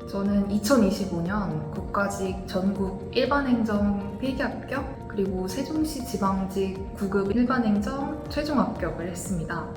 저는 2025년 국가직 전국 일반행정 필기 합격 그리고 세종시 지방직 9급 일반행정 최종 합격을 했습니다.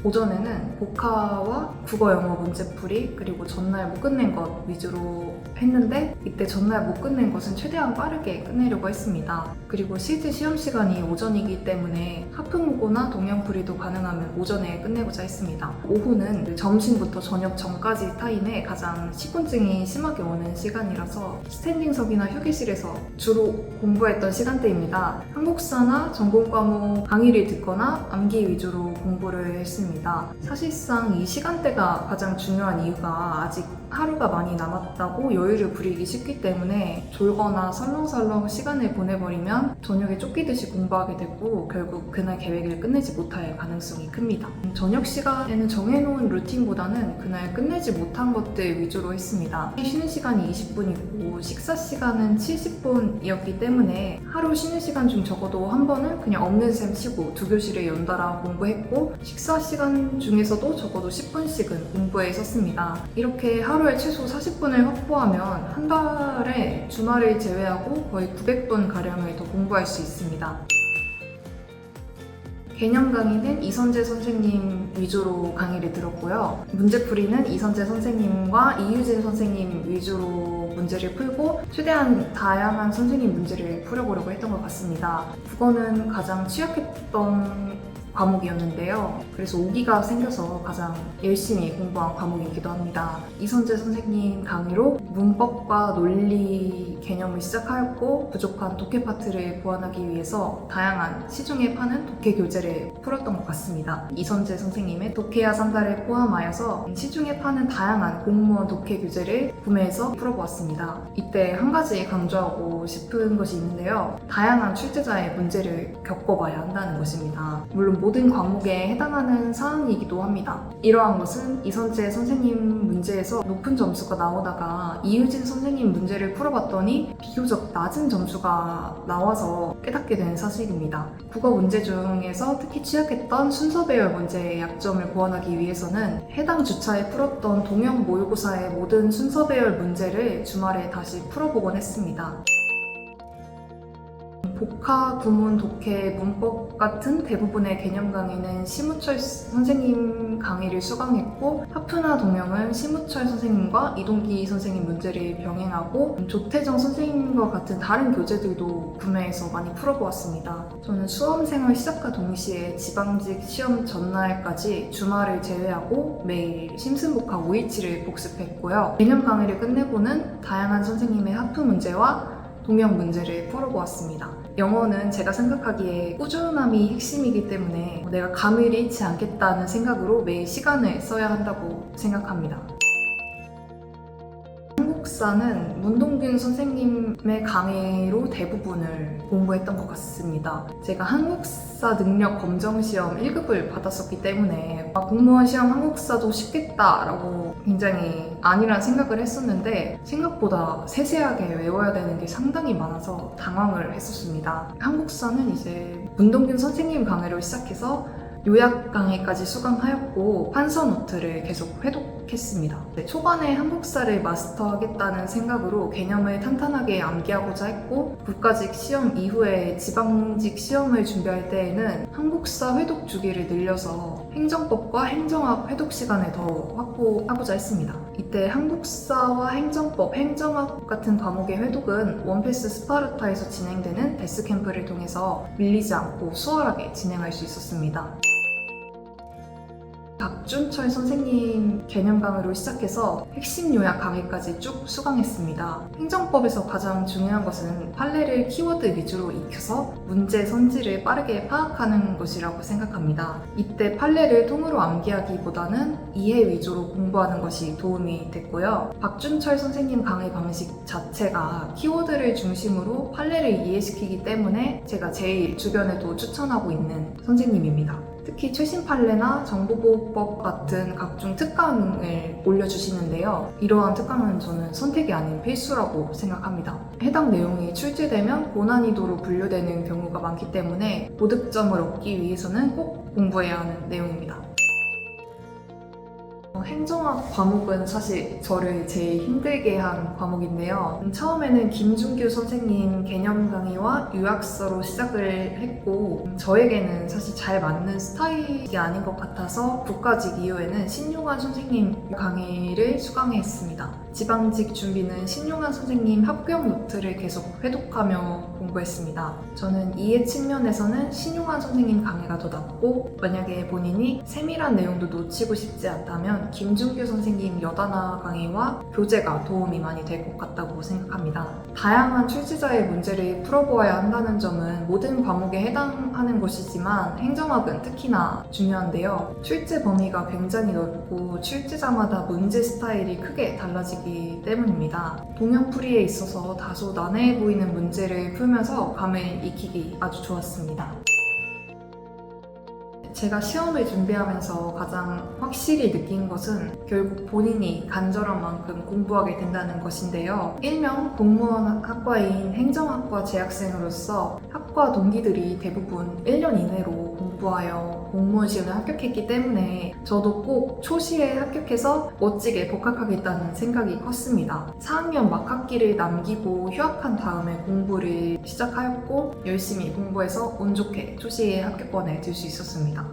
오전에는 복화와 국어 영어 문제풀이 그리고 전날 못 끝낸 것 위주로 했는데 이때 전날 못 끝낸 것은 최대한 빠르게 끝내려고 했습니다. 그리고 실제 시험 시간이 오전이기 때문에 하프무고나 동영풀이도 가능하면 오전에 끝내고자 했습니다. 오후는 점심부터 저녁 전까지 타임에 가장 식곤증이 심하게 오는 시간이라서 스탠딩석이나 휴게실에서 주로 공부했던 시간대입니다. 한국사나 전공 과목 강의를 듣거나 암기 위주로 공부를 했습니다. 사실상 이 시간대가 가장 중요한 이유가 아직 하루가 많이 남았다고 여유를 부리기 쉽기 때문에 졸거나 설렁설렁 시간을 보내버리면 저녁에 쫓기듯이 공부하게 되고 결국 그날 계획을 끝내지 못할 가능성이 큽니다. 저녁 시간에는 정해놓은 루틴보다는 그날 끝내지 못한 것들 위주로 했습니다. 쉬는 시간이 20분이고 식사 시간은 70분이었기 때문에 하루 쉬는 시간 중 적어도 한 번은 그냥 없는 셈 치고 두 교실에 연달아 공부했고 식사 시간 중에서도 적어도 10분씩은 공부에 썼습니다. 이렇게 하루에 최소 40분을 확보하면 한 달에 주말을 제외하고 거의 900분가량을 더 공부할 수 있습니다. 개념 강의는 이선재 선생님 위주로 강의를 들었고요. 문제풀이는 이선재 선생님과 이유진 선생님 위주로 문제를 풀고 최대한 다양한 선생님 문제를 풀어보려고 했던 것 같습니다. 국어는 가장 취약했던 과목이었는데요. 그래서 오기가 생겨서 가장 열심히 공부한 과목이기도 합니다. 이선재 선생님 강의로 문법과 논리 개념을 시작하였고 부족한 독해 파트를 보완하기 위해서 다양한 시중에 파는 독해 교재를 풀었던 것 같습니다. 이선재 선생님의 독해야 산다를 포함하여서 시중에 파는 다양한 공무원 독해 교재를 구매해서 풀어보았습니다. 이때 한 가지 강조하고 싶은 것이 있는데요. 다양한 출제자의 문제를 겪어봐야 한다는 것입니다. 물론 모든 과목에 해당하는 사항이기도 합니다. 이러한 것은 이선재 선생님 문제에서 높은 점수가 나오다가 이유진 선생님 문제를 풀어봤더니 비교적 낮은 점수가 나와서 깨닫게 된 사실입니다. 국어 문제 중에서 특히 취약했던 순서 배열 문제의 약점을 보완하기 위해서는 해당 주차에 풀었던 동형 모의고사의 모든 순서 배열 문제를 주말에 다시 풀어보곤 했습니다. 복화, 구문, 독해, 문법 같은 대부분의 개념 강의는 심우철 선생님 강의를 수강했고 하프나 동영은 심우철 선생님과 이동기 선생님 문제를 병행하고 조태정 선생님과 같은 다른 교재들도 구매해서 많이 풀어보았습니다. 저는 수험생활 시작과 동시에 지방직 시험 전날까지 주말을 제외하고 매일 심순복화 5일치를 복습했고요. 개념 강의를 끝내고는 다양한 선생님의 하프 문제와 동영 문제를 풀어보았습니다. 영어는 제가 생각하기에 꾸준함이 핵심이기 때문에 내가 감을 잃지 않겠다는 생각으로 매일 시간을 써야 한다고 생각합니다. 한국사는 문동균 선생님의 강의로 대부분을 공부했던 것 같습니다. 제가 한국사 능력 검정 시험 1급을 받았었기 때문에 공무원 시험 한국사도 쉽겠다라고 굉장히 아니란 생각을 했었는데 생각보다 세세하게 외워야 되는 게 상당히 많아서 당황을 했었습니다. 한국사는 이제 문동균 선생님 강의로 시작해서 요약 강의까지 수강하였고 판서 노트를 계속 회독했습니다. 초반에 한국사를 마스터하겠다는 생각으로 개념을 탄탄하게 암기하고자 했고 국가직 시험 이후에 지방직 시험을 준비할 때에는 한국사 회독 주기를 늘려서 행정법과 행정학 회독 시간을 더 확보하고자 했습니다. 이때 한국사와 행정법, 행정학 같은 과목의 회독은 원패스 스파르타에서 진행되는 데스 캠프를 통해서 밀리지 않고 수월하게 진행할 수 있었습니다. 박준철 선생님 개념 강의로 시작해서 핵심 요약 강의까지 쭉 수강했습니다. 행정법에서 가장 중요한 것은 판례를 키워드 위주로 익혀서 문제 선지를 빠르게 파악하는 것이라고 생각합니다. 이때 판례를 통으로 암기하기보다는 이해 위주로 공부하는 것이 도움이 됐고요. 박준철 선생님 강의 방식 자체가 키워드를 중심으로 판례를 이해시키기 때문에 제가 제일 주변에도 추천하고 있는 선생님입니다. 특히 최신 판례나 정보보호법 같은 각종 특강을 올려주시는데요. 이러한 특강은 저는 선택이 아닌 필수라고 생각합니다. 해당 내용이 출제되면 고난이도로 분류되는 경우가 많기 때문에 고득점을 얻기 위해서는 꼭 공부해야 하는 내용입니다. 행정학 과목은 사실 저를 제일 힘들게 한 과목인데요. 처음에는 김준규 선생님 개념 강의와 유학서로 시작을 했고 저에게는 사실 잘 맞는 스타일이 아닌 것 같아서 국가직 이후에는 신용환 선생님 강의를 수강했습니다. 지방직 준비는 신용환 선생님 합격 노트를 계속 회독하며 공부했습니다. 저는 이해 측면에서는 신용환 선생님 강의가 더 낫고 만약에 본인이 세밀한 내용도 놓치고 싶지 않다면 김준규 선생님 여단화 강의와 교재가 도움이 많이 될 것 같다고 생각합니다. 다양한 출제자의 문제를 풀어보아야 한다는 점은 모든 과목에 해당하는 것이지만 행정학은 특히나 중요한데요. 출제 범위가 굉장히 넓고 출제자마다 문제 스타일이 크게 달라지기 때문입니다. 동영풀이에 있어서 다소 난해해 보이는 문제를 풀면서 감을 익히기 아주 좋았습니다. 제가 시험을 준비하면서 가장 확실히 느낀 것은 결국 본인이 간절한 만큼 공부하게 된다는 것인데요. 일명 공무원 학과인 행정학과 재학생으로서 학과 동기들이 대부분 1년 이내로 공부하여 공무원 시험에 합격했기 때문에 저도 꼭 초시에 합격해서 멋지게 복학하겠다는 생각이 컸습니다. 4학년 막학기를 남기고 휴학한 다음에 공부를 시작하였고 열심히 공부해서 운 좋게 초시에 합격권을 들 수 있었습니다.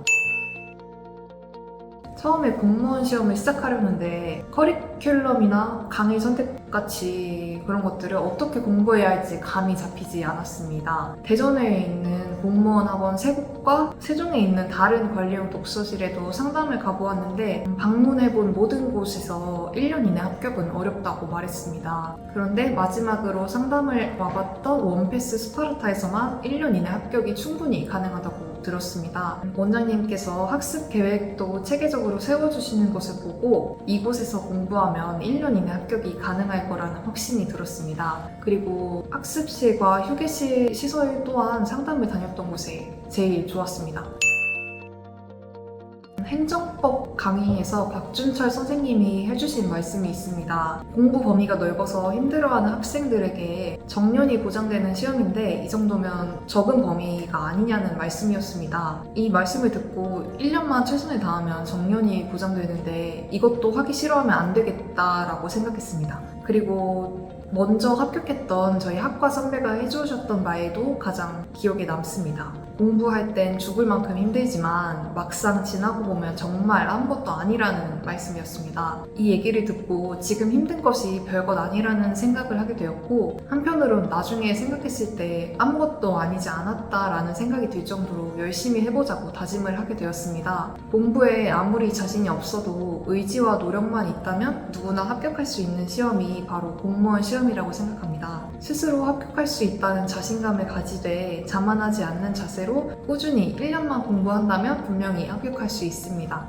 처음에 공무원 시험을 시작하려는데 커리큘럼이나 강의 선택같이 그런 것들을 어떻게 공부해야 할지 감이 잡히지 않았습니다. 대전에 있는 공무원 학원 세 곳과 세종에 있는 다른 관리형 독서실에도 상담을 가보았는데 방문해본 모든 곳에서 1년 이내 합격은 어렵다고 말했습니다. 그런데 마지막으로 상담을 와봤던 원패스 스파르타에서만 1년 이내 합격이 충분히 가능하다고 들었습니다. 원장님께서 학습 계획도 체계적으로 세워주시는 것을 보고 이곳에서 공부하면 1년 이내 합격이 가능할 거라는 확신이 들었습니다. 그리고 학습실과 휴게실 시설 또한 상담을 다녔던 곳에 제일 좋았습니다. 행정법 강의에서 박준철 선생님이 해주신 말씀이 있습니다. 공부 범위가 넓어서 힘들어하는 학생들에게 정년이 보장되는 시험인데 이 정도면 적은 범위가 아니냐는 말씀이었습니다. 이 말씀을 듣고 1년만 최선을 다하면 정년이 보장되는데 이것도 하기 싫어하면 안 되겠다라고 생각했습니다. 그리고 먼저 합격했던 저희 학과 선배가 해주셨던 말도 가장 기억에 남습니다. 공부할 땐 죽을 만큼 힘들지만 막상 지나고 보면 정말 아무것도 아니라는 말씀이었습니다. 이 얘기를 듣고 지금 힘든 것이 별것 아니라는 생각을 하게 되었고 한편으론 나중에 생각했을 때 아무것도 아니지 않았다라는 생각이 들 정도로 열심히 해보자고 다짐을 하게 되었습니다. 공부에 아무리 자신이 없어도 의지와 노력만 있다면 누구나 합격할 수 있는 시험이 바로 공무원 시험이라고 생각합니다. 스스로 합격할 수 있다는 자신감을 가지되 자만하지 않는 자세로 꾸준히 1년만 공부한다면 분명히 합격할 수 있습니다.